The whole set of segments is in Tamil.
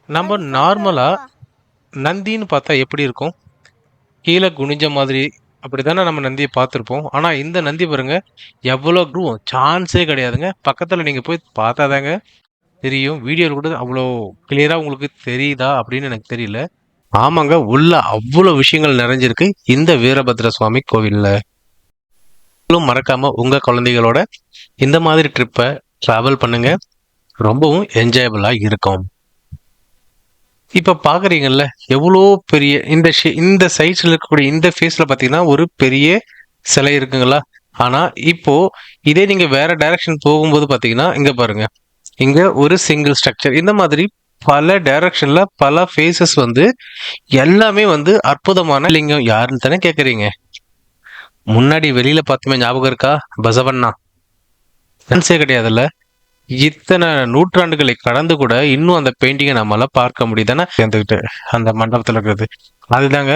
நம்ம நார்மலா நந்தின்னு பார்த்தா எப்படி இருக்கும்? கீழே குனிஞ்ச மாதிரி அப்படித்தானே நம்ம நந்தியை பார்த்துருப்போம். ஆனா இந்த நந்தி பாருங்க எவ்வளோ குருவம் சான்ஸே கிடையாதுங்க. பக்கத்துல நீங்க போய் பார்த்தாதாங்க தெரியும். வீடியோல கூட அவ்வளோ கிளியரா உங்களுக்கு தெரியுதா அப்படின்னு எனக்கு தெரியல. ஆமாங்க, உள்ள அவ்வளோ விஷயங்கள் நிறைஞ்சிருக்கு இந்த வீரபத்ர சுவாமி கோவில்ல. நீங்களும் மறக்காம உங்க குழந்தைகளோட இந்த மாதிரி ட்ரிப்பை டிராவல் பண்ணுங்க. ரொம்பவும் என்ஜாயபிளா இருக்கும். இப்ப பாக்குறீங்கல்ல எவ்வளோ பெரிய இந்த சைட்ஸ்ல இருக்கக்கூடிய இந்த ஃபேஸ்ல பாத்தீங்கன்னா ஒரு பெரிய சிலை இருக்குங்களா? ஆனா இப்போ இதே நீங்க வேற டைரக்ஷன் போகும்போது பாத்தீங்கன்னா இங்க பாருங்க, இங்க ஒரு சிங்கிள் ஸ்ட்ரக்சர் இந்த மாதிரி பல டைரக்ஷன்ல பல ஃபேஸஸ் வந்து எல்லாமே வந்து அற்புதமான லிங்கம். யாருன்னு தானே கேக்குறீங்க? முன்னாடி வெளியில பார்த்துமே ஞாபகம் இருக்கா? பசவண்ணா சான்ஸே கிடையாதுல்ல. இத்தனை நூற்றாண்டுகளை கடந்து கூட இன்னும் அந்த பெயிண்டிங்கை நம்மளால பார்க்க முடியுதுன்னா சேர்ந்துக்கிட்டு அந்த மண்டபத்துல இருக்கிறது அதுதாங்க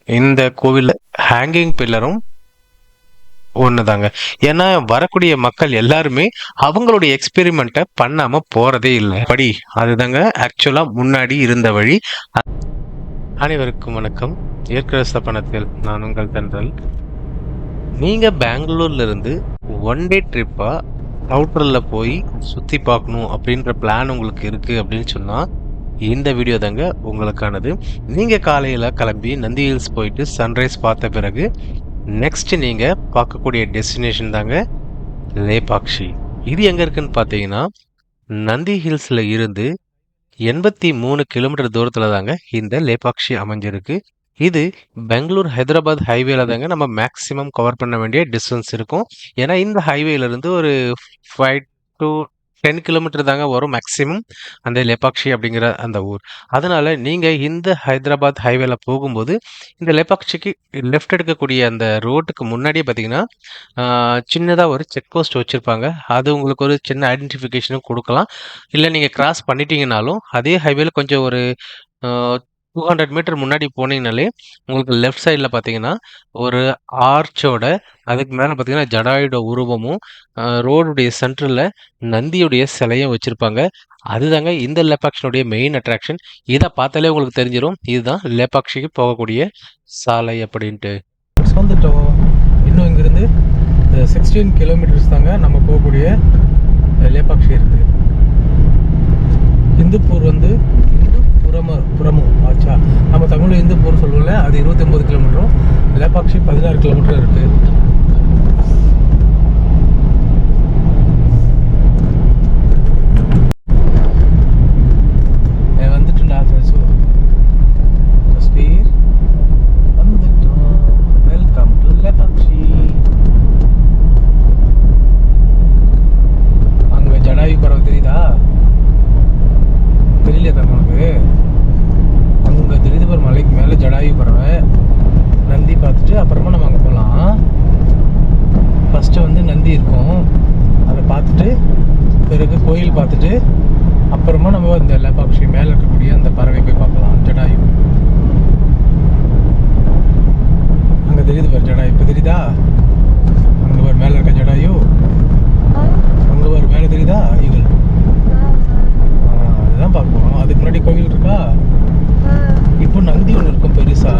இந்த கோவில் ஹேங்கிங் பில்லரும் ஒண்ணுதாங்க. ஏன்னா வரக்கூடிய மக்கள் எல்லாருமே அவங்களுடைய எக்ஸ்பெரிமெண்ட்டை பண்ணாம போறதே இல்லை படி. அதுதாங்க ஆக்சுவலா முன்னாடி இருந்த வழி. அனைவருக்கும் வணக்கம். ஏற்கிற ஸ்தபனத்தில் நான் உங்கள் தென்றல். நீங்க பெங்களூர்ல இருந்து ஒன் டே ட்ரிப்பா அவுட்டர்ல போய் சுத்தி பார்க்கணும் அப்படின்ற பிளான் உங்களுக்கு இருக்கு அப்படின்னு சொன்னா இந்த வீடியோ தாங்க உங்களுக்கானது. நீங்க காலையில கிளம்பி நந்தி ஹில்ஸ் போயிட்டு சன்ரைஸ் பார்த்த பிறகு நெக்ஸ்ட் நீங்க பார்க்கக்கூடிய டெஸ்டினேஷன் தாங்க லேபாக்ஷி. இது எங்க இருக்குன்னு பார்த்தீங்கன்னா நந்தி ஹில்ஸ்ல இருந்து 83 கிலோமீட்டர் தூரத்துல தாங்க இந்த லேபாக்ஷி அமைஞ்சிருக்கு. இது பெங்களூர் ஹைதராபாத் ஹைவேல தாங்க நம்ம மேக்ஸிமம் கவர் பண்ண வேண்டிய டிஸ்டன்ஸ் இருக்கும். ஏன்னா இந்த ஹைவேல இருந்து ஒரு 5 டு 10 கிலோமீட்டர் தாங்க வரும் மேக்ஸிமம் அந்த லேபாக்ஷி அப்படிங்கிற அந்த ஊர். அதனால நீங்க இந்த ஹைதராபாத் ஹைவேல போகும்போது இந்த லேபாக்ஷிக்கு லெஃப்ட் எடுக்கக்கூடிய அந்த ரோட்டுக்கு முன்னாடியே பார்த்தீங்கன்னா சின்னதாக ஒரு செக் போஸ்ட் வச்சுருப்பாங்க. அது உங்களுக்கு ஒரு சின்ன ஐடென்டிஃபிகேஷனும் கொடுக்கலாம். இல்லை நீங்கள் கிராஸ் பண்ணிட்டீங்கனாலும் அதே ஹைவேல கொஞ்சம் ஒரு 200 மீட்டர் முன்னாடி போனீங்கனாலே உங்களுக்கு லெஃப்ட் சைடில் பார்த்தீங்கன்னா ஒரு ஆர்ச்சோட அதுக்கு மேலே பார்த்தீங்கன்னா ஜடாயோட உருவமும் ரோடுடைய சென்டரில் நந்தியுடைய சிலையும் வச்சுருப்பாங்க. அதுதாங்க இந்த லேபாக்ஷனுடைய மெயின் அட்ராக்ஷன். இதை பார்த்தாலே உங்களுக்கு தெரிஞ்சிடும் இதுதான் லேபாக்ஷிக்கு போகக்கூடிய சாலை அப்படின்ட்டு. வந்துட்டோம். இன்னும் இங்கிருந்து 16 கிலோமீட்டர்ஸ் தாங்க நம்ம போகக்கூடிய லேபாக்ஷி இருக்குது. இந்துப்பூர் வந்து புறமு ஆச்சா, நம்ம தமிழில் இந்துப்பூர் சொல்லுவோம்ல, அது 29 கிலோமீட்டரும், லேபாக்ஷி 16 கிலோமீட்டர் இருக்குது. வந்துட்டுண்டா தஸ்வீர் வந்துட்டோம். Welcome to Lepakshi. அங்கே ஜடாயு பறவை தெரியுதா? தெரியலையா தங்களுக்கு? அங்கே தெரியுது பாரு, மலைக்கு மேலே ஜடாயு பறவை. நந்தி பார்த்துட்டு அப்புறமா நம்ம அங்கே போகலாம். ஃபஸ்ட்டு வந்து நந்தி இருக்கும், அதை பார்த்துட்டு பிறகு கோயில் பார்த்துட்டு அப்புறமா நம்ம இந்த லேபாக்ஷி மேலே இருக்கக்கூடிய அந்த பறவை போய் பார்க்கலாம். ஜடாயு அங்கே தெரியுது பாரு ஜடாயு. இப்போ தெரியுதா? அங்கே ஒரு மேலே இருக்க ஜடாயு, அங்கே ஒரு மேலே தெரியுதா ஈகிள்? அதுதான் பார்ப்போம். அதுக்கு முன்னாடி கோவில் இருக்கா. இப்போ நந்தி ஒன்று இருக்கும் பெருசா,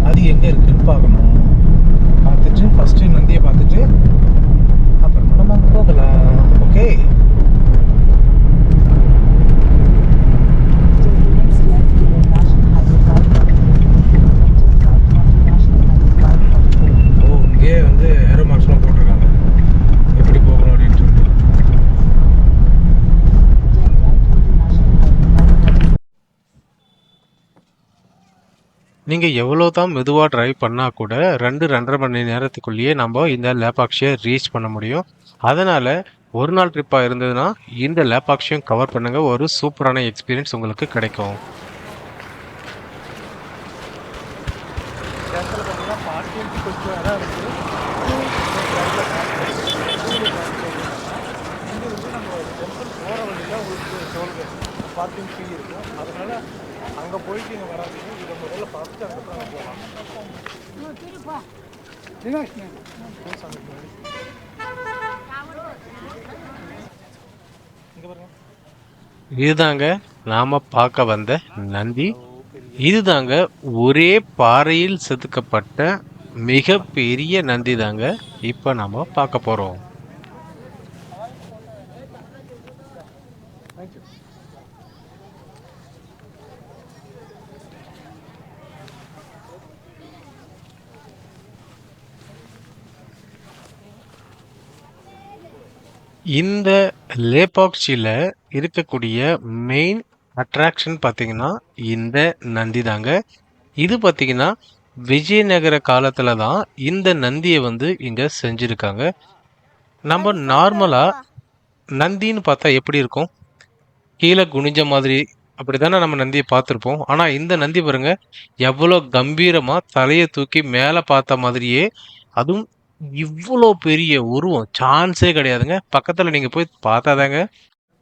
அது எங்கே இருக்குன்னு பார்க்கணும். பார்த்துட்டு ஃபஸ்ட்டு நந்தியை பார்த்துட்டு அப்புறமா நம்ம அங்கே போகலாம். ஓகே. ஓ, இங்கே வந்து ஏரோ மார்க்ஸ்லாம் போட்டிருக்காங்க எப்படி போகணும் அப்படின்னு சொல்லிட்டு. நீங்கள் எவ்வளோ தான் மெதுவாக ட்ரைவ் பண்ணால் கூட 2-2.5 மணி நேரத்துக்குள்ளேயே நம்ம இந்த லேபாக்ஷியை ரீச் பண்ண முடியும். அதனால் ஒரு நாள் ட்ரிப்பாக இருந்ததுன்னா இந்த லேபாக்ஷியும் கவர் பண்ணுங்கள். ஒரு சூப்பரான எக்ஸ்பீரியன்ஸ் உங்களுக்கு கிடைக்கும். பார்க்கிங் ஃபீ இருக்கும். அதனால அங்கே போயிட்டு இங்கே வராதீங்க. இதை முதல்ல பார்த்துட்டு அதுக்கப்புறம் அங்கே போகலாம். இங்கே பாருங்க, இதுதாங்க நாம பார்க்க வந்த நந்தி இதுதாங்க. ஒரே பாறையில் செதுக்கப்பட்ட மிக பெரிய நந்தி தாங்க இப்ப நாம பார்க்க போறோம். இந்த லேபாக்சில இருக்கக்கூடிய மெயின் அட்ராக்ஷன் பார்த்தீங்கன்னா இந்த நந்தி தாங்க. இது பார்த்தீங்கன்னா விஜயநகர காலத்துல தான் இந்த நந்தியை வந்து இங்க செஞ்சிருக்காங்க. நம்ம நார்மலா நந்தின்னு பார்த்தா எப்படி இருக்கும்? கீழே குனிஞ்ச மாதிரி அப்படித்தானே நம்ம நந்தியை பார்த்துருப்போம். ஆனா இந்த நந்தி பாருங்க எவ்வளோ கம்பீரமா தலையை தூக்கி மேலே பார்த்த மாதிரியே, அதுவும் இவ்வளோ பெரிய உருவம் சான்ஸே கிடையாதுங்க. பக்கத்துல நீங்க போய் பார்த்தாதாங்க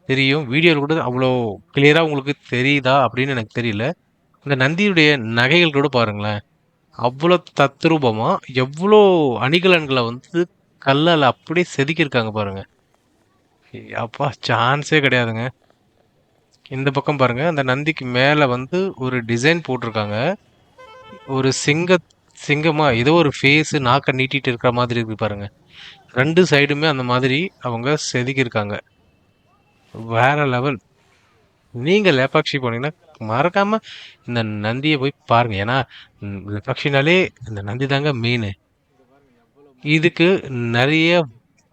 தெரியும். வீடியோவில் கூட அவ்வளோ கிளியரா உங்களுக்கு தெரியுதா அப்படின்னு எனக்கு தெரியல. இந்த நந்தியுடைய நகைகள் கூட பாருங்களேன். அவ்வளோ தத்ரூபமா எவ்வளோ அணிகலன்களை வந்து கல்லால் அப்படியே செதுக்கியிருக்காங்க பாருங்க. அப்பா சான்ஸே கிடையாதுங்க. இந்த பக்கம் பாருங்க அந்த நந்திக்கு மேல வந்து ஒரு டிசைன் போட்டிருக்காங்க. ஒரு சிங்கமா ஏதோ ஒரு ஃபேஸ் நாக்க நீட்டிட்டு இருக்கிற மாதிரி இருக்கு பாருங்க. ரெண்டு சைடுமே அந்த மாதிரி அவங்க செதுக்கியிருக்காங்க. வேற லெவல். நீங்க லேபாக்ஷி போனீங்கன்னா மறக்காம இந்த நந்தியை போய் பாருங்க. ஏன்னா லேபாக்ஷினாலே இந்த நந்தி தாங்க மெயின். இதுக்கு நிறைய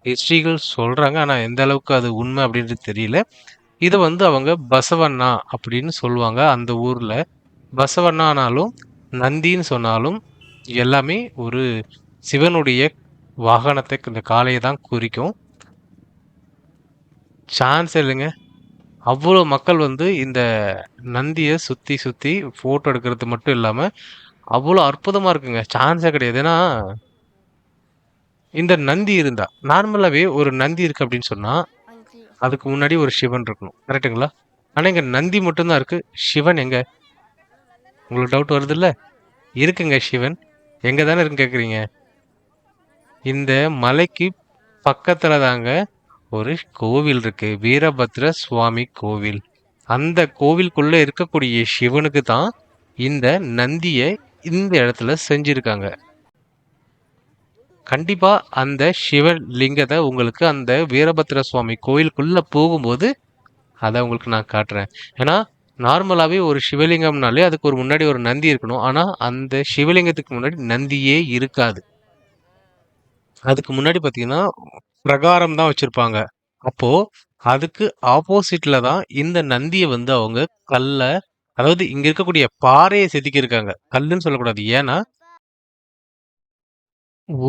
ஹிஸ்ட்ரிகள் சொல்றாங்க. ஆனா எந்த அளவுக்கு அது உண்மை அப்படின்றது தெரியல. இதை வந்து அவங்க பசவண்ணா அப்படின்னு சொல்லுவாங்க அந்த ஊர்ல. பசவண்ணானாலும் நந்தின்னு சொன்னாலும் எல்லாமே ஒரு சிவனுடைய வாகனத்தை இந்த காளையை தான் குறிக்கும். சான்ஸ் இல்லைங்க. அவ்வளோ மக்கள் வந்து இந்த நந்தியை சுத்தி சுத்தி போட்டோ எடுக்கிறது மட்டும் இல்லாம அவ்வளோ அற்புதமா இருக்குங்க. சான்ஸே கிடையாது. ஏன்னா இந்த நந்தி இருந்தா நார்மலாவே ஒரு நந்தி இருக்கு அப்படின்னு சொன்னா அதுக்கு முன்னாடி ஒரு சிவன் இருக்கணும். கரெக்ட்டுங்களா? ஆனா இங்க நந்தி மட்டும்தான் இருக்கு. சிவன் எங்க? உங்களுக்கு டவுட் வருது இல்ல? இருக்குங்க சிவன். எங்க தானே இருக்கு கேக்குறீங்க? இந்த மலைக்கு பக்கத்துல தாங்க ஒரு கோவில் இருக்கு. வீரபத்ர சுவாமி கோவில். அந்த கோவிலுக்குள்ள இருக்கக்கூடிய சிவனுக்கு தான் இந்த நந்தியை இந்த இடத்துல செஞ்சிருக்காங்க. கண்டிப்பா அந்த சிவலிங்கத்தை உங்களுக்கு அந்த வீரபத்ர சுவாமி கோயிலுக்குள்ள போகும்போது அதை உங்களுக்கு நான் காட்டுறேன். ஏன்னா நார்மலாவே ஒரு சிவலிங்கம்னாலே அதுக்கு ஒரு முன்னாடி ஒரு நந்தி இருக்கணும். ஆனா அந்த சிவலிங்கத்துக்கு முன்னாடி நந்தியே இருக்காது. அதுக்கு முன்னாடி பாத்தீங்கன்னா பிரகாரம் தான் வச்சிருப்பாங்க. அப்போ அதுக்கு ஆப்போசிட்ல தான் இந்த நந்தியை வந்து அவங்க கல்ல, அதாவது இங்க இருக்கக்கூடிய பாறையை செதுக்கி இருக்காங்க. கல்லுன்னு சொல்லக்கூடாது. ஏன்னா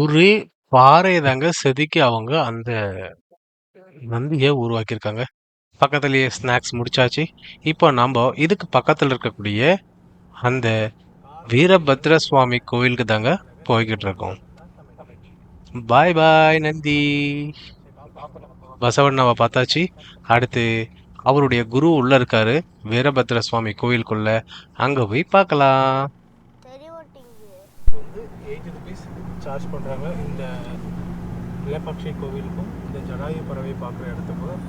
ஒரே பாறையை தாங்க செதுக்கி அவங்க அந்த நந்தியை உருவாக்கியிருக்காங்க. பக்கத்துலயே ஸ்நாக்ஸ் முடிச்சாச்சு. இப்போ நம்ம இதுக்கு பக்கத்துல இருக்கக்கூடிய அந்த வீரபத்ர சுவாமி கோயிலுக்கு தாங்க போய்கிட்டு இருக்கோம். பாய் பாய் நந்தி. பசவண்ணாவை பார்த்தாச்சு. அடுத்து அவருடைய குரு உள்ள இருக்காரு வீரபத்ர சுவாமி கோயிலுக்குள்ள. அங்க போய் பார்க்கலாம். வந்து 80 rupees சார்ஜ் பண்ணுறாங்க இந்த லேபாக்ஷி கோவிலுக்கும் இந்த ஜடாயு பறவை பார்க்குற இடத்துக்கும்.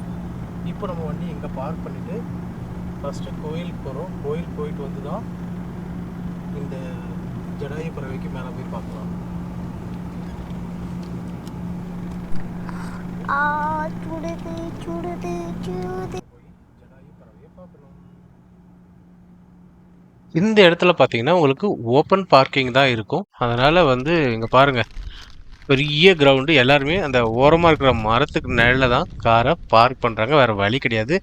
இப்போ நம்ம வண்டி இங்கே பார்க் பண்ணிவிட்டு ஃபஸ்ட்டு கோயிலுக்கு போகிறோம். கோயில் போயிட்டு வந்து தான் இந்த ஜடாயு பறவைக்கு மேலே போய் பார்க்கலாம். ஜடாயு பறவையை பார்க்கணும். இந்த இடத்துல பார்த்தீங்கன்னா உங்களுக்கு ஓப்பன் பார்க்கிங் தான் இருக்கும். அதனால வந்து இங்கே பாருங்க பெரிய கிரவுண்டு. எல்லாருமே அந்த ஓரமாக இருக்கிற மரத்துக்கு நிழல்ல தான் காரை பார்க் பண்ணுறாங்க. வேற வழி கிடையாது.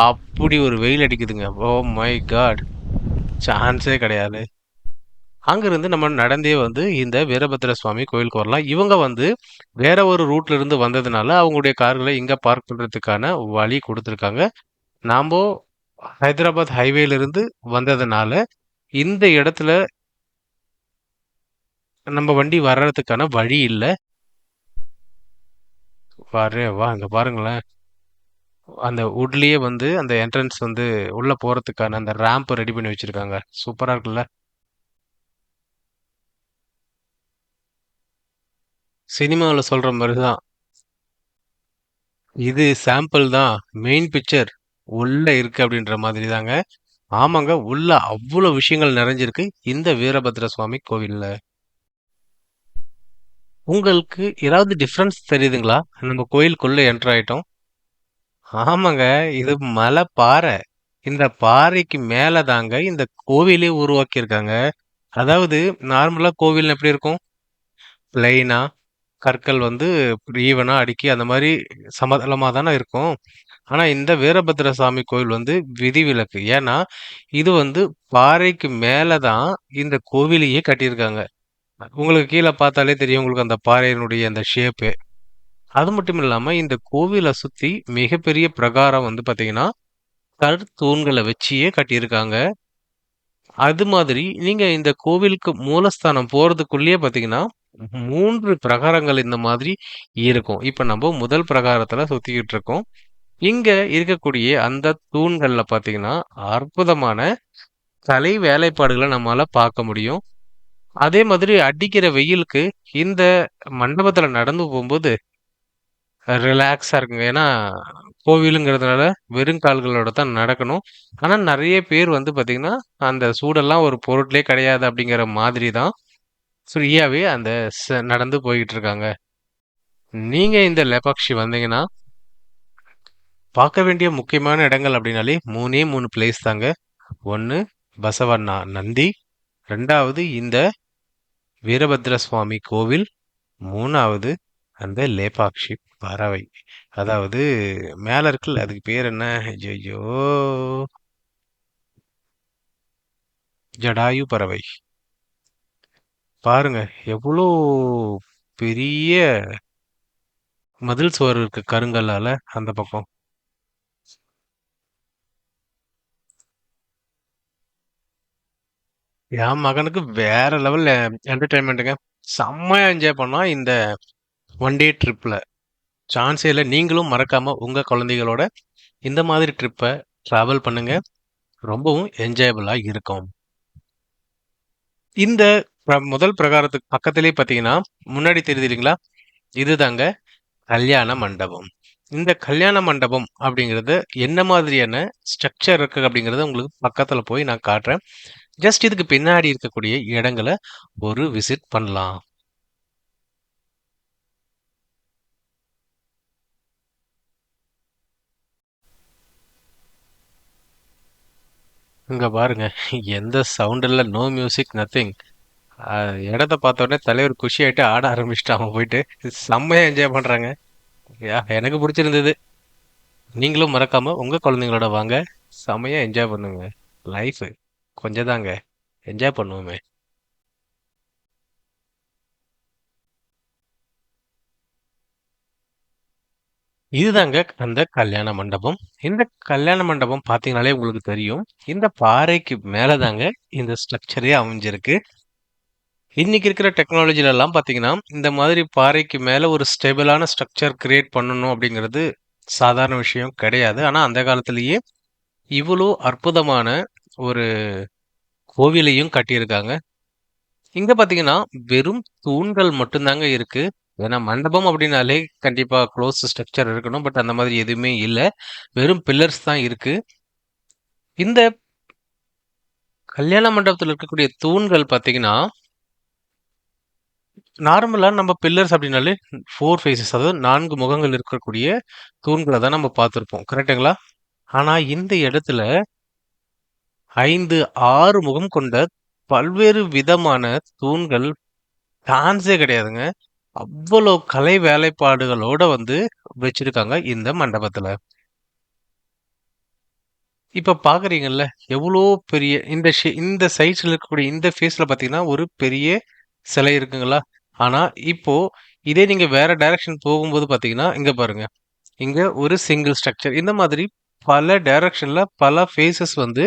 அப்படி ஒரு வெயில் அடிக்குதுங்க. ஓ மை காட், சான்ஸே கிடையாது. அங்கிருந்து நம்ம நடந்தே வந்து இந்த வீரபத்ர சுவாமி கோயிலுக்கு வரலாம். இவங்க வந்து வேற ஒரு ரூட்ல இருந்து வந்ததுனால அவங்களுடைய கார்களை இங்க பார்க் பண்றதுக்கான வழி கொடுத்துருக்காங்க. நாம ஹைதராபாத் ஹைவேல இருந்து வந்ததுனால இந்த இடத்துல நம்ம வண்டி வர்றதுக்கான வழி இல்லை. பாரு வா அங்க பாருங்களேன். அந்த வுட்லயே வந்து அந்த என்ட்ரன்ஸ் வந்து உள்ள போறதுக்கான அந்த ரேம்ப் ரெடி பண்ணி வச்சிருக்காங்க. சூப்பரா இருக்குல்ல? சினிமாவில் சொல்ற மாதிரி தான். இது சாம்பிள் தான். மெயின் பிக்சர் உள்ள இருக்கு அப்படின்ற மாதிரி தாங்க. ஆமாங்க. உள்ள அவ்வளோ விஷயங்கள் நிறைஞ்சிருக்கு இந்த வீரபத்ர சுவாமி கோவில்ல. உங்களுக்கு ஏதாவது டிஃபரன்ஸ் தெரியுதுங்களா? நம்ம கோயிலுக்குள்ள என்டர் ஆயிட்டோம். ஆமாங்க. இது மலை பாறை. இந்த பாறைக்கு மேல தாங்க இந்த கோவிலே உருவாக்கியிருக்காங்க. அதாவது நார்மலா கோவில் எப்படி இருக்கும்? பிளைனா கற்கள் வந்து ஈவனா அடுக்கி அந்த மாரி சமதளமா தானே இருக்கும். ஆனா இந்த வீரபத்ர சாமி கோவில் வந்து விதிவிலக்கு. ஏன்னா, இது வந்து பாறைக்கு மேல தான் இந்த கோவிலையே கட்டியிருக்காங்க. உங்களுக்கு கீழ பார்த்தாலே தெரியும் உங்களுக்கு அந்த பாறையினுடைய அந்த ஷேப்பு. அது மட்டும் இல்லாம இந்த கோவில சுத்தி மிகப்பெரிய பிரகாரம் வந்து பார்த்தீங்கன்னா, கற்தூண்கள வச்சியே கட்டியிருக்காங்க. அது மாதிரி நீங்க இந்த கோவிலுக்கு மூலஸ்தானம் போறதுக்குள்ளயே பார்த்தீங்கன்னா, 3 பிரகாரங்கள் இந்த மாதிரி இருக்கும். இப்ப நம்ம முதல் பிரகாரத்துல சுத்திக்கிட்டு இருக்கோம். இங்க இருக்கக்கூடிய அந்த தூண்கள்ல பார்த்தீங்கன்னா, அற்புதமான கலை வேலைப்பாடுகள நம்மால பார்க்க முடியும். அதே மாதிரி அடிக்கிற வெயிலுக்கு இந்த மண்டபத்துல நடந்து போம்போது ரிலாக்ஸா இருக்குங்க. ஏன்னா, கோவிலுங்கிறதுனால வெறும் கால்களோட தான் நடக்கணும். ஆனா நெறைய பேர் வந்து பார்த்தீங்கன்னா, அந்த சூடெல்லாம் ஒரு பொருட்டே கிடையாது அப்படிங்கிற மாதிரி தான் ஃப்ரீயாவே அந்த நடந்து போயிட்டு இருக்காங்க. நீங்க இந்த லெபாக்ஷி வந்தீங்கன்னா, பார்க்க வேண்டிய முக்கியமான இடங்கள் அப்படின்னாலே 3 பிளேஸ் தாங்க. 1 பசவண்ணா நந்தி, 2வது இந்த வீரபத்ர சுவாமி கோவில், 3வது அந்த லேபாக்ஷி பறவை. அதாவது மேல இருக்குல்ல அதுக்கு பேர் என்ன? ஐயையோ! ஜடாயு பறவை. பாருங்க எவ்வளோ பெரிய மதில் சுவர் இருக்கு கருங்கல்லால அந்த பக்கம். என் மகனுக்கு வேற லெவல்ல என்டர்டெயின்மெண்ட்டுங்க. செம்மையா என்ஜாய் பண்ணான் இந்த ஒன் டே ட்ரிப்ல. சான்ஸே இல்ல. நீங்களும் மறக்காம உங்க குழந்தைகளோட இந்த மாதிரி ட்ரிப்ப டிராவல் பண்ணுங்க. ரொம்பவும் என்ஜாயபிளா இருக்கும். இந்த முதல் பிரகாரத்துக்கு பக்கத்திலேயே பார்த்தீங்கன்னா, முன்னாடி தெரியுது இல்லைங்களா? இதுதாங்க கல்யாண மண்டபம். இந்த கல்யாண மண்டபம் அப்படிங்கிறது என்ன மாதிரியான ஸ்ட்ரக்சர் இருக்கு அப்படிங்கிறத உங்களுக்கு பக்கத்துல போய் நான் காட்டுறேன். ஜஸ்ட் இதுக்கு பின்னாடி இருக்கக்கூடிய இடங்கள ஒரு விசிட் பண்ணலாம். இங்க பாருங்க. எந்த சவுண்ட் இல்ல. No music nothing. இடத்த பார்த்த உடனே தலைவர் குஷி ஆயிட்டு ஆட ஆரம்பிச்சுட்டான் போயிட்டு. செம்மையா என்ஜாய் பண்றாங்க. எனக்கு பிடிச்சிருந்தது. நீங்களும் மறக்காம உங்க குழந்தைங்களோட வாங்க. செம்மையா என்ஜாய் பண்ணுங்க. லைஃப் கொஞ்சம் தாங்க. என்ஜாய் பண்ணுவோமே. இதுதாங்க அந்த கல்யாண மண்டபம். இந்த கல்யாண மண்டபம் பார்த்தீங்கனாலே உங்களுக்கு தெரியும். இந்த பாறைக்கு மேல தாங்க இந்த ஸ்ட்ரக்சரே அமைஞ்சிருக்கு. இன்னைக்கு இருக்கிற டெக்னாலஜில எல்லாம் பார்த்தீங்கன்னா, இந்த மாதிரி பாறைக்கு மேல ஒரு ஸ்டேபிளான ஸ்ட்ரக்சர் கிரியேட் பண்ணணும் அப்படிங்கிறது சாதாரண விஷயம் கிடையாது. ஆனா அந்த காலத்திலேயே இவ்வளோ அற்புதமான ஒரு கோவிலையும் கட்டியிருக்காங்க. இங்க பார்த்தீங்கன்னா, வெறும் தூண்கள் மட்டும் தாங்க இருக்கு. ஏன்னா மண்டபம் அப்படின்னாலே கண்டிப்பா க்ளோஸ்ட் ஸ்ட்ரக்சர் இருக்கணும். பட் அந்த மாதிரி எதுவுமே இல்ல. வெறும் பில்லர்ஸ் தான் இருக்கு. இந்த கல்யாண மண்டபத்துல இருக்கக்கூடிய தூண்கள் பார்த்தீங்கன்னா, நார்மலா நம்ம பில்லர்ஸ் அப்படின்னாலே 4 ஃபேஸஸ் அதாவது 4 முகங்கள் இருக்கக்கூடிய தூண்கள தான் நம்ம பார்த்திருப்போம். கரெக்ட்டுங்களா? ஆனா இந்த இடத்துல 5, 6 முகம் கொண்ட பல்வேறு விதமான தூண்கள் சான்ஸே கிடையாதுங்க. அவ்வளோ கலை வேலைப்பாடுகளோட வந்து வச்சிருக்காங்க இந்த மண்டபத்துல. இப்ப பார்க்குறீங்கல்ல, எவ்வளோ பெரிய இந்த சைஸ்ல இருக்கக்கூடிய இந்த ஃபேஸ்ல பார்த்தீங்கன்னா, ஒரு பெரிய சிலை இருக்குங்களா? ஆனா, இப்போ இதே நீங்க வேற டைரக்ஷன் போகும்போது பார்த்தீங்கன்னா, இங்க பாருங்க. இங்க ஒரு சிங்கிள் ஸ்ட்ரக்சர். இந்த மாதிரி பல டைரக்ஷன்ல பல ஃபேஸஸ் வந்து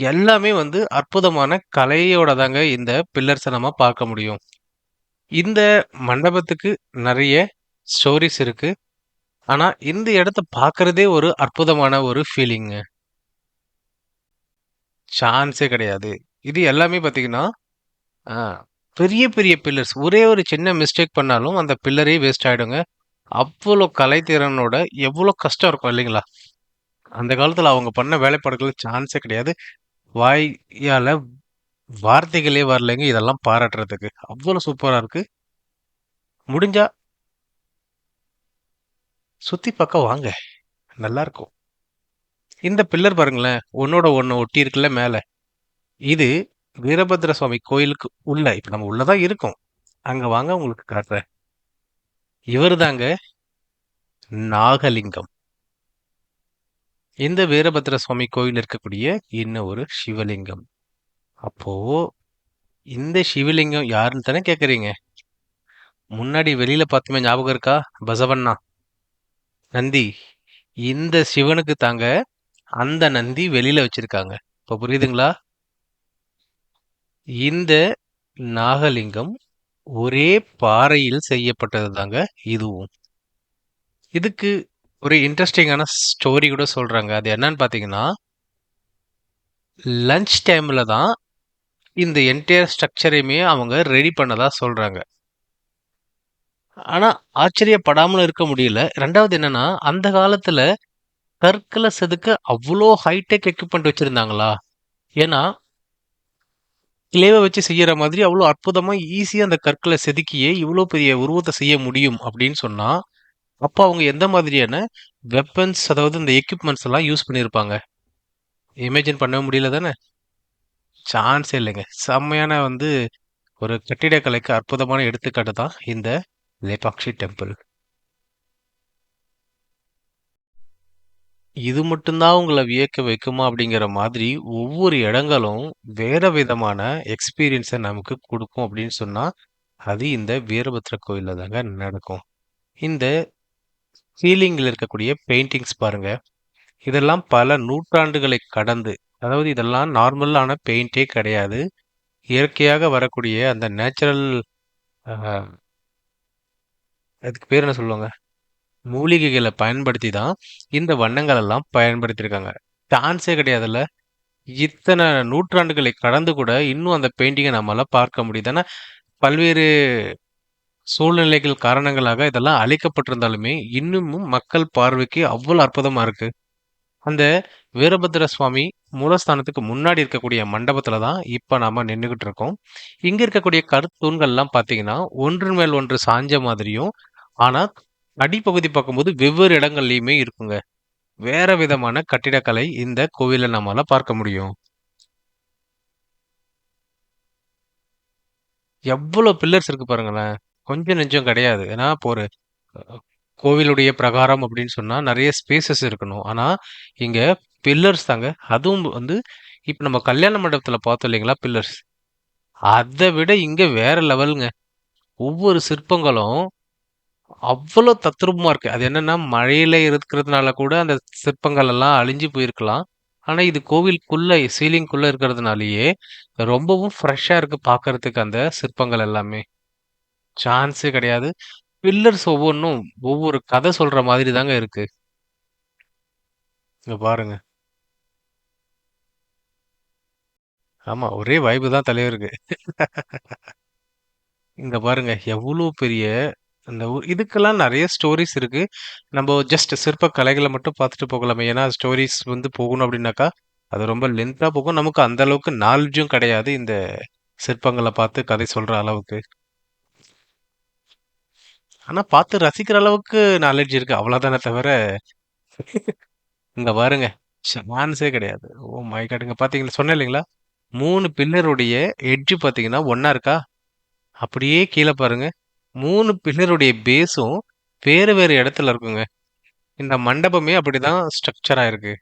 எல்லாமே வந்து அற்புதமான கலையோட தாங்க இந்த பில்லர்ஸ நம்ம பார்க்க முடியும். இந்த மண்டபத்துக்கு நெறைய ஸ்டோரீஸ் இருக்கு. ஆனா, இந்த இடத்த பார்க்கறதே ஒரு அற்புதமான ஒரு ஃபீலிங்க. சான்ஸே கிடையாது. இது எல்லாமே பார்த்தீங்கன்னா, ஆ பெரிய பெரிய பில்லர்ஸ். ஒரே ஒரு சின்ன மிஸ்டேக் பண்ணாலும் அந்த பில்லரே வேஸ்ட் ஆயிடுங்க. அவ்வளோ கலைத்திறனோட எவ்வளோ கஷ்டம் இருக்கும் இல்லைங்களா? அந்த காலத்துல அவங்க பண்ண வேலைப்பாடுகள் சான்ஸே கிடையாது. வாயால வார்த்தைகளே வரலைங்க இதெல்லாம் பாராட்டுறதுக்கு. அவ்வளவு சூப்பரா இருக்கு. முடிஞ்சா சுத்தி பார்க்க வாங்க. நல்லா இருக்கும். இந்த பில்லர் பாருங்களேன். ஒண்ணோட ஒண்ணு ஒட்டி இருக்குல்ல மேல. இது வீரபத்ர சுவாமி கோயிலுக்கு உள்ள. இப்ப நம்ம உள்ளதான் இருக்கோம். அங்க வாங்க உங்களுக்கு காட்டுறேன். இவர்தாங்க நாகலிங்கம். இந்த வீரபத்ர சுவாமி கோயில் இருக்கக்கூடிய இன்னும் ஒரு சிவலிங்கம். அப்போ இந்த சிவலிங்கம் யாருன்னு தானே கேக்குறீங்க? முன்னாடி வெளியில பார்த்தோமே ஞாபகம் இருக்கா? பசவண்ணா நந்தி. இந்த சிவனுக்கு தாங்க அந்த நந்தி வெளியில வச்சிருக்காங்க. இப்ப புரியுதுங்களா? இந்த நாகலிங்கம் ஒரே பாறையில் செய்யப்பட்டது தாங்க இதுவும். இதுக்கு ஒரு இன்ட்ரெஸ்டிங்கான ஸ்டோரி கூட சொல்றாங்க. அது என்னன்னு பாத்தீங்கன்னா, லஞ்ச் டைம்ல தான் இந்த என்டையர் ஸ்ட்ரக்சரையுமே அவங்க ரெடி பண்ணதா சொல்றாங்க. ஆனா ஆச்சரியப்படாமலும் இருக்க முடியல. ரெண்டாவது என்னன்னா, அந்த காலத்துல கற்கள செதுக்க அவ்ளோ ஹைடெக் எக்யூப்மெண்ட் வச்சிருந்தாங்களா? ஏன்னா, கிளேவ வச்சு செய்யற மாதிரி அவ்ளோ அற்புதமா ஈஸியா அந்த கற்கள செதுக்கியே இவ்ளோ பெரிய உருவத்த செய்ய முடியும் அப்படின்னு சொன்னா, அப்ப அவங்க எந்த மாதிரியான வெப்பன்ஸ் அதாவது இந்த எக்யூப்மெண்ட்ஸ் எல்லாம் யூஸ் பண்ணியிருப்பாங்க? இமேஜின் பண்ணவே முடியல தானே? சான்ஸே இல்லைங்க. செம்மையான ஒரு கட்டிடக்கலைக்கு அற்புதமான எடுத்துக்காட்டு தான் இந்த லேபாக்ஷி டெம்பிள். இது மட்டும் தான் உங்கள வியக்க வைக்குமா அப்படிங்கிற மாதிரி ஒவ்வொரு இடங்களும் வேற விதமான எக்ஸ்பீரியன்ஸ நமக்கு குடுக்கும் அப்படின்னு சொன்னா, அது இந்த வீரபத்ர கோயில்ல தாங்க நடக்கும். இந்த சீலிங்ல இருக்கக்கூடிய பெயிண்டிங்ஸ் பாருங்க. இதெல்லாம் பல நூற்றாண்டுகளை கடந்து, அதாவது இதெல்லாம் நார்மலான பெயிண்டே கிடையாது. இயற்கையாக வரக்கூடிய அந்த நேச்சுரல் அ அதுக்கு பேர் என்ன சொல்லுவாங்க? மூலிகைகள பயன்படுத்தி தான் இந்த வண்ணங்கள் எல்லாம் பயன்படுத்தியிருக்காங்க. சான்ஸே கிடையாதுல்ல. இத்தன நூற்றாண்டுகளை கடந்து கூட இன்னும் அந்த பெயிண்டிங்க நம்மால பார்க்க முடியுது. ஆனா, பல்வேறு சூழ்நிலைகள் காரணங்களாக இதெல்லாம் அழிக்கப்பட்டிருந்தாலுமே, இன்னமும் மக்கள் பார்வைக்கு அவ்வளவு அற்புதமா இருக்கு. அந்த வீரபத்திர சுவாமி மூலஸ்தானத்துக்கு முன்னாடி இருக்கக்கூடிய மண்டபத்துல தான் இப்ப நாம நின்னுகிட்டு இருக்கோம். இங்க இருக்கக்கூடிய கருத்தூண்கள்லாம் பார்த்தீங்கன்னா, ஒன்றின் மேல் ஒன்று சாய்ஞ்ச மாதிரியும், ஆனா அடிப்பகுதி பார்க்கும்போது வெவ்வேறு இடங்கள்லயுமே இருக்குங்க. வேற விதமான கட்டிடக்கலை இந்த கோவில்ல நம்மால பார்க்க முடியும். எவ்வளோ பில்லர்ஸ் இருக்கு பாருங்களேன். கொஞ்சம் நெஞ்சம் கிடையாது. ஏன்னா, இப்போ ஒரு அ கோவிலுடைய பிரகாரம் அப்படின்னு சொன்னா நெறைய ஸ்பேசஸ் இருக்கணும். ஆனா, இங்க பில்லர்ஸ் தாங்க. அதுவும் இப்ப நம்ம கல்யாண மண்டபத்துல பார்த்தோம் இல்லைங்களா பில்லர்ஸ். அத விட இங்க வேற லெவல்ங்க. ஒவ்வொரு சிற்பங்களும் அவ்வளோ தத்ரூபமா இருக்கு. அது என்னன்னா மழையில இருக்கிறதுனால கூட அந்த சிற்பங்கள் எல்லாம் அழிஞ்சு போயிருக்கலாம். ஆனா, இது கோவிலுக்குள்ள சீலிங்குள்ள இருக்கிறதுனாலயே ரொம்பவும் ஃப்ரெஷ்ஷா இருக்கு பார்க்கறதுக்கு அந்த சிற்பங்கள் எல்லாமே. சான்ஸே கிடையாது. பில்லர்ஸ் ஒவ்வொன்னும் ஒவ்வொரு கதை சொல்ற மாதிரி தாங்க இருக்கு. இங்க பாருங்க. ஆமா, ஒரே வைபு தான் தலைவருக்கு. இங்க பாருங்க எவ்வளோ பெரிய அந்த இதுக்கெல்லாம் நெறைய ஸ்டோரீஸ் இருக்கு. நம்ப ஜஸ்ட் சிற்ப கலைகள மட்டும் பார்த்துட்டு போகலாமே. ஏன்னா ஸ்டோரீஸ் போகணும் அப்டின்னாக்கா, அது ரொம்ப லென்த்தா போகும். நமக்கு அந்த அளவுக்கு நாலேட்ஜும் கிடையாது. இந்த சிற்பங்கள பார்த்து கதை சொல்ற அளவுக்கு. ஆனா பார்த்து ரசிக்கிற அளவுக்கு நாலேட்ஜ் இருக்கு. அவ்வளோதானே தவிர, இங்க பாருங்க. சான்ஸே கிடையாது. Oh my god! இங்க பார்த்தீங்களா சொன்னேன் இல்லைங்களா? 3 பில்லருடைய எட்ஜ் பார்த்தீங்கன்னா, ஒண்ணா இருக்கா? அப்படியே கீழ பாருங்க. 3 பில்லருடைய பேஸும் வேறு வேறு இடத்துல இருக்குங்க. இந்த மண்டபமே அப்படிதான் ஸ்ட்ரக்சர் ஆயிருக்கு.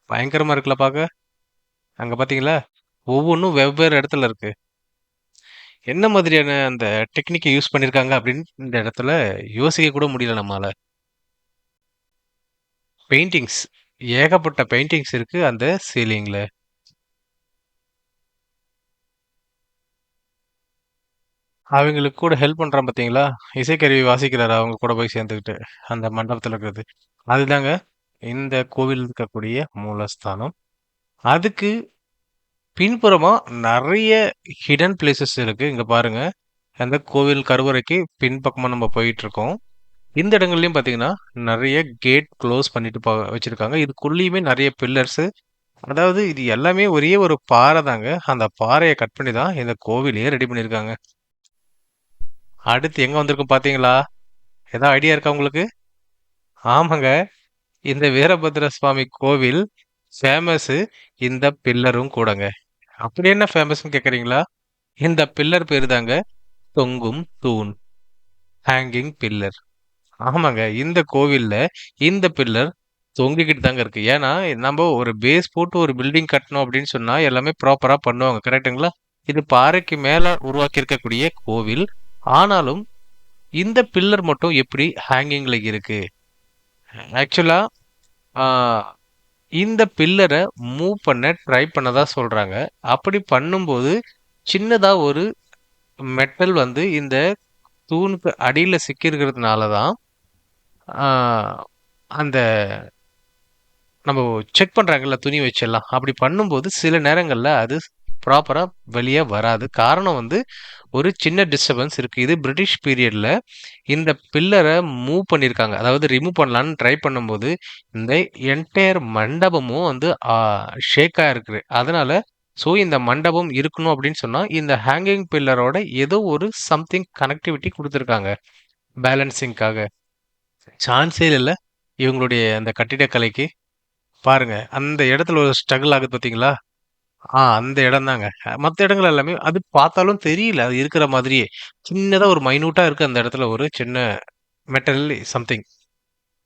பயங்கரமா இருக்குல்ல பாக்க? அங்க பார்த்தீங்களா? ஒவ்வொன்னும் வெவ்வேறு இடத்துல இருக்கு. என்ன மாதிரியான அந்த டெக்னிக்க யூஸ் பண்ணியிருக்காங்க அப்படின்னு இந்த இடத்துல யோசிக்க கூட முடியல நம்மால. பெயிண்டிங்ஸ் ஏகப்பட்ட பெயிண்டிங்ஸ் இருக்கு அந்த சீலிங்ல. அவங்களுக்கு கூட ஹெல்ப் பண்றான் பார்த்தீங்களா? இசைக்கருவி வாசிக்கிறாரு அவங்க கூட போய் சேர்ந்துக்கிட்டு. அந்த மண்டபத்துல இருக்கிறது. அதுதாங்க இந்த கோவில் இருக்கக்கூடிய மூலஸ்தானம். அதுக்கு பின்புறமா நெறைய ஹிடன் பிளேசஸ் இருக்கு. இங்க பாருங்க. அந்த கோவில் கருவறைக்கு பின்பக்கமா நம்ம போயிட்டுருக்கோம். இந்த இடங்கள்லயும் பார்த்தீங்கன்னா, நெறைய கேட் க்ளோஸ் பண்ணிட்டு வச்சிருக்காங்க. இதுக்குள்ளயுமே நெறைய பில்லர்ஸு. அதாவது இது எல்லாமே ஒரே ஒரு பாறை தாங்க. அந்த பாறைய கட் பண்ணி தான் இந்த கோவிலையே ரெடி பண்ணியிருக்காங்க. அடுத்து எங்க வந்திருக்கோம் பார்த்தீங்களா? ஏதாவது ஐடியா இருக்கா உங்களுக்கு? ஆமாங்க. இந்த வீரபத்ர சுவாமி கோவில் ஃபேமஸு இந்த பில்லரும் கூடங்க. அப்படி என்ன ஃபேமஸ்ன்னு கேட்குறீங்களா? இந்த பில்லர் பேரு தாங்க தொங்கும் தூண். Hanging pillar. ஆமாங்க. இந்த கோவில்ல இந்த பில்லர் தொங்கிக்கிட்டு தாங்க இருக்கு. ஏன்னா, நம்ப ஒரு பேஸ் போட்டு ஒரு பில்டிங் கட்டணும் அப்படின்னு சொன்னா, எல்லாமே ப்ராப்பரா பண்ணுவாங்க. கரெக்ட்டுங்களா? இது பாறைக்கு மேல உருவாக்கி இருக்கக்கூடிய கோவில். ஆனாலும், இந்த பில்லர் மட்டும் எப்படி ஹேங்கிங்ல இருக்கு? ஆக்சுவலா, ஆ இந்த பில்லர மூவ் பண்ண ட்ரை பண்ணதா சொல்றாங்க. அப்படி பண்ணும்போது, சின்னதா ஒரு மெட்டல் வந்து இந்த தூணுக்கு அடியில சிக்கியிருக்கிறதுனால தான், ஆ அந்த நம்ம செக் பண்றாங்கல்ல துணி வச்செல்லாம். அப்படி பண்ணும்போது சில நேரங்கள்ல அது ப்ராப்பரா வெளிய வராது. காரணம் வந்து ஒரு சின்ன டிஸ்டர்பன்ஸ் இருக்கு. இது பிரிட்டிஷ் பீரியட்ல இந்த பில்லர மூவ் பண்ணியிருக்காங்க. அதாவது ரிமூவ் பண்ணலான்னு ட்ரை பண்ணும்போது, இந்த என்டையர் மண்டபமும் வந்து ஷேக் ஆயிருக்கு. அதனால இந்த மண்டபம் இருக்கணும் அப்படின்னு சொன்னா, இந்த ஹேங்கிங் பில்லரோட ஏதோ ஒரு சம்திங் கனெக்டிவிட்டி குடுத்துருக்காங்க. பேலன்சிங்க்காக. சான்ஸே இல்ல. இவங்களுடைய அந்த கட்டிடக்கலைக்கு. பாருங்க. அந்த இடத்துல ஒரு ஸ்ட்ரகிள் ஆகுது பார்த்தீங்களா? அந்த இடம் தாங்க. மத்த இடங்கள் எல்லாமே அது பார்த்தாலும் தெரியல. அது இருக்கிற மாதிரியே. சின்னதா ஒரு மைன்யூட்டா இருக்கு அந்த இடத்துல ஒரு சின்ன மெட்டல் சம்திங்.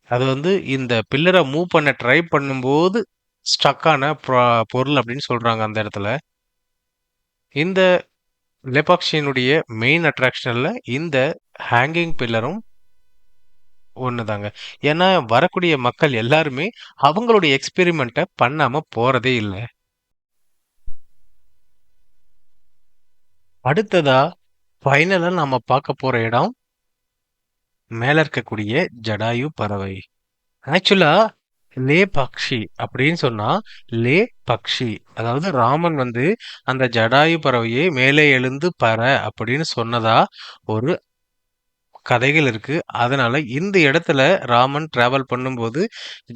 அது வந்து இந்த பில்லர மூவ் பண்ண ட்ரை பண்ணும்போது ஸ்டக் ஆன பொருள் அப்படின்னு சொல்றாங்க அந்த இடத்துல. இந்த லெபாக்ஷியினுடைய மெயின் அட்ராக்ஷன்ல இந்த ஹேங்கிங் பில்லரும் ஒண்ணுதாங்க. ஏன்னா வரக்கூடிய மக்கள் எல்லாருமே அவங்களுடைய எக்ஸ்பெரிமெண்ட்ட பண்ணாம போறதே இல்ல. அடுத்ததா ஃபைனலா நாம பார்க்க போற இடம் மேல இருக்கக்கூடிய ஜடாயு பறவை. ஆக்சுவலா லே பக்ஷி அப்படின்னு சொன்னா லே பக்ஷி, அதாவது ராமன் வந்து அந்த ஜடாயு பறவையை மேலே எழுந்து பற அப்படின்னு சொன்னதா ஒரு கதைகள் இருக்கு. அதனால இந்த இடத்துல ராமன் டிராவல் பண்ணும்போது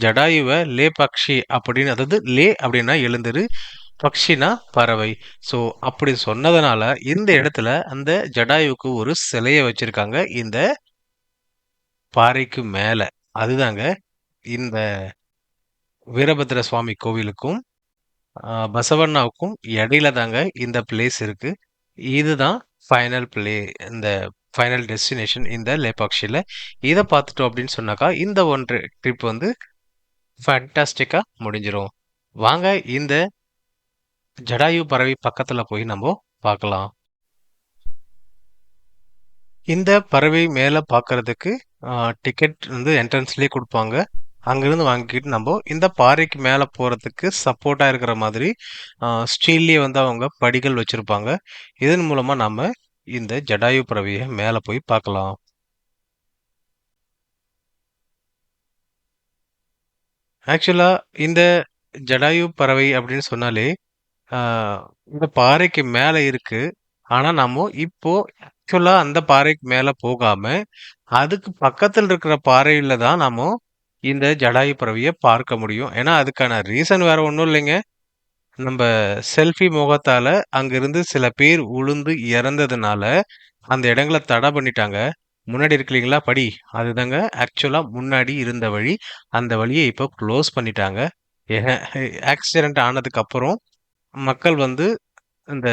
ஜடாயுவ லே பக்ஷி அப்படின்னு, அதாவது லே அப்படின்னா எழுந்திரு, பக்ஷினா பறவை. ஸோ அப்படி சொன்னதுனால இந்த இடத்துல அந்த ஜடாயுவுக்கு ஒரு சிலைய வச்சிருக்காங்க இந்த பாறைக்கு மேல. அதுதாங்க இந்த வீரபத்ர சுவாமி கோவிலுக்கும் பசவண்ணாவுக்கும் இடையில தாங்க இந்த பிளேஸ் இருக்கு. இதுதான் ஃபைனல் இந்த ஃபைனல் டெஸ்டினேஷன் இந்த லேபாக்ஷில. இத பார்த்துட்டோம் அப்படின்னு சொன்னாக்கா, இந்த ஒன் ட்ரிப் வந்து ஃபேன்டாஸ்டிக்கா முடிஞ்சிரும். வாங்க இந்த ஜடாயு பறவை பக்கத்துல போய் நம்போ பார்க்கலாம். இந்த பறவை மேல பார்க்கறதுக்கு டிக்கெட் வந்து என்ட்ரன்ஸ்லயே குடுப்பாங்க. அங்கிருந்து வாங்கிக்கிட்டு நம்போ இந்த பாறைக்கு மேல போறதுக்கு சப்போர்ட்டா இருக்கிற மாதிரி ஸ்டீல்லயே வந்து அவங்க படிகள் வச்சிருப்பாங்க. இதன் மூலமா நாம இந்த ஜடாயு பறவைய மேல போய் பார்க்கலாம். ஆக்சுவலா இந்த ஜடாயு பறவை அப்படின்னு சொன்னாலே, ஆ இந்த பாறைக்கு மேல இருக்கு. ஆனா நாம இப்போ ஆக்சுவலா அந்த பாறைக்கு மேல போகாம, அதுக்கு பக்கத்துல இருக்கிற பாறையில தான் நாம இந்த ஜடாயு பறவைய பார்க்க முடியும். ஏன்னா அதுக்கான ரீசன் வேற ஒண்ணும் இல்லைங்க. நம்ப செல்ஃபி முகத்தால அங்கிருந்து சில பேர் உழுந்து இறந்ததுனால, அந்த இடங்கள தடை பண்ணிட்டாங்க. முன்னாடி இருக்கு இல்லீங்களா படி, அதுதாங்க ஆக்சுவலா முன்னாடி இருந்த வழி. அந்த வழிய இப்போ க்ளோஸ் பண்ணிட்டாங்க. ஏன்னா ஆக்சிடென்ட் ஆனதுக்கு அப்புறம் மக்கள் வந்து இந்த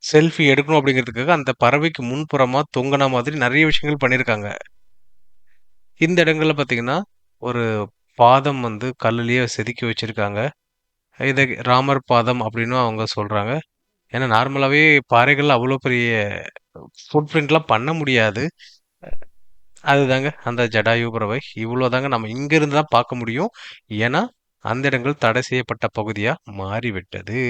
செல்ஃபி எடுக்கணும் அப்படிங்கிறதுக்காக அந்த பறவைக்கு முன்புறமா தொங்குன மாதிரி நெறைய விஷயங்கள் பண்ணியிருக்காங்க. இந்த இடங்கள்ல பார்த்தீங்கன்னா, ஒரு பாதம் வந்து கல்லுலயே செதுக்கி வச்சிருக்காங்க. இத ராமர் பாதம் அப்படின்னும் அவங்க சொல்றாங்க. ஏன்னா நார்மலாவே பாறைகள்ல அவ்வளோ பெரிய ஃபுட் பிரிண்ட்லாம் பண்ண முடியாது. அதுதாங்க அந்த ஜடாயு பறவை. இவ்வளோதாங்க நம்ம இங்கிருந்து தான் பார்க்க முடியும். ஏன்னா, அந்த இடங்கள் தடை செய்யப்பட்ட பகுதியா மாறிவிட்டது.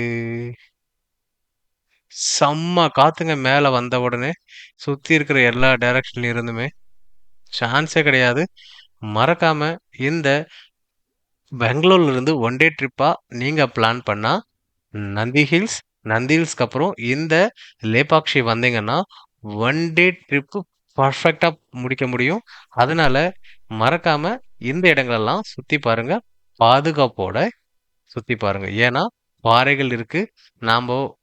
செம்ம காத்துங்க மேல வந்த உடனே. சுத்தி இருக்கிற எல்லா டைரக்ஷன்ல இருந்துமே. சான்ஸே கிடையாது. மறக்காம இந்த பெங்களூர்ல இருந்து ஒன் டே ட்ரிப்பா நீங்க பிளான் பண்ணா நந்தி ஹில்ஸ், நந்தி ஹில்ஸ்க்கு அப்புறம் இந்த லேபாக்ஷி வந்தீங்கன்னா, ஒன் டே ட்ரிப்பு பர்ஃபெக்ட்டா முடிக்க முடியும். அதனால மறக்காம இந்த இடங்களெல்லாம் சுத்தி பாருங்க. பாதுகாப்போட சுத்தி பாருங்க. ஏன்னா, பாறைகள் இருக்கு. நாம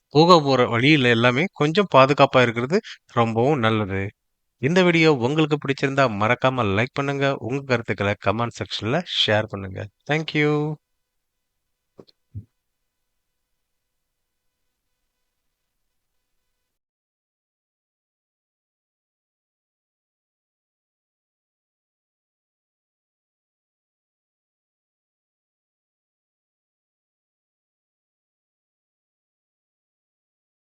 போற வழியில எல்லாமே கொஞ்சம் பாதுகாப்பா இருக்கிறது ரொம்பவும் நல்லது. இந்த வீடியோ உங்களுக்கு பிடிச்சிருந்தா மறக்காம லைக் பண்ணுங்க. உங்க கருத்துக்கள கமெண்ட் செக்ஷன்ல ஷேர் பண்ணுங்க. Thank you.